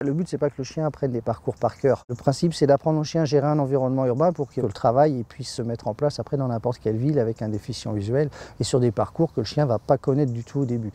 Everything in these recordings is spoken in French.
Le but, c'est pas que le chien apprenne les parcours par cœur. Le principe, c'est d'apprendre au chien à gérer un environnement urbain pour que le travail puisse se mettre en place après dans n'importe quelle ville avec un déficient visuel et sur des parcours que le chien ne va pas connaître du tout au début.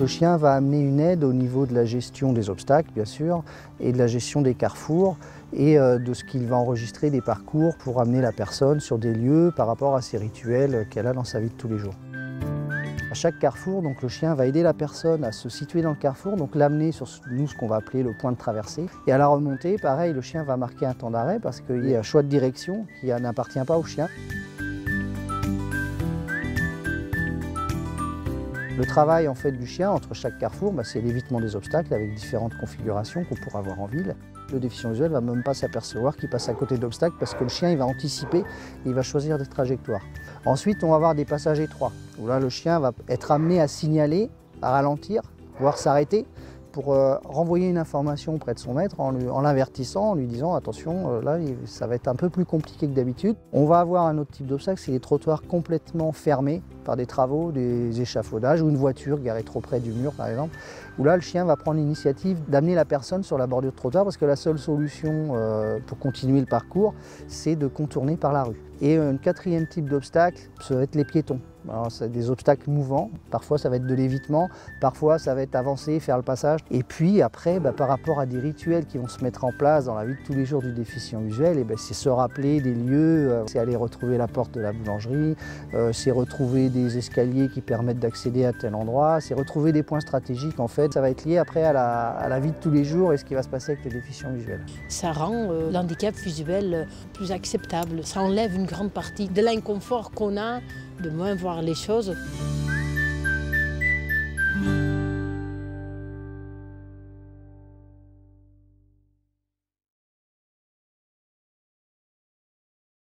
Le chien va amener une aide au niveau de la gestion des obstacles, bien sûr, et de la gestion des carrefours et de ce qu'il va enregistrer des parcours pour amener la personne sur des lieux par rapport à ses rituels qu'elle a dans sa vie de tous les jours. À chaque carrefour, donc, le chien va aider la personne à se situer dans le carrefour, donc l'amener sur ce qu'on va appeler le point de traversée. Et à la remontée, pareil, le chien va marquer un temps d'arrêt parce qu'il y a un choix de direction qui n'appartient pas au chien. Le travail en fait du chien entre chaque carrefour, c'est l'évitement des obstacles avec différentes configurations qu'on pourra voir en ville. Le déficient visuel ne va même pas s'apercevoir qu'il passe à côté d'obstacles parce que le chien il va anticiper et il va choisir des trajectoires. Ensuite, on va avoir des passages étroits où là le chien va être amené à signaler, à ralentir, voire s'arrêter pour renvoyer une information auprès de son maître en l'avertissant, en lui disant attention, là ça va être un peu plus compliqué que d'habitude. On va avoir un autre type d'obstacle, c'est les trottoirs complètement fermés par des travaux, des échafaudages ou une voiture garée trop près du mur par exemple, où là le chien va prendre l'initiative d'amener la personne sur la bordure de trottoir parce que la seule solution pour continuer le parcours, c'est de contourner par la rue. Et un quatrième type d'obstacle, ça va être les piétons. Alors, c'est des obstacles mouvants, parfois ça va être de l'évitement, parfois ça va être avancer, faire le passage. Et puis après, par rapport à des rituels qui vont se mettre en place dans la vie de tous les jours du déficient visuel, c'est se rappeler des lieux, c'est aller retrouver la porte de la boulangerie, c'est retrouver des escaliers qui permettent d'accéder à tel endroit, c'est retrouver des points stratégiques en fait. Ça va être lié après à la vie de tous les jours et ce qui va se passer avec les déficients visuels. Ça rend l'handicap visuel plus acceptable, ça enlève une grande partie de l'inconfort qu'on a de moins voir les choses.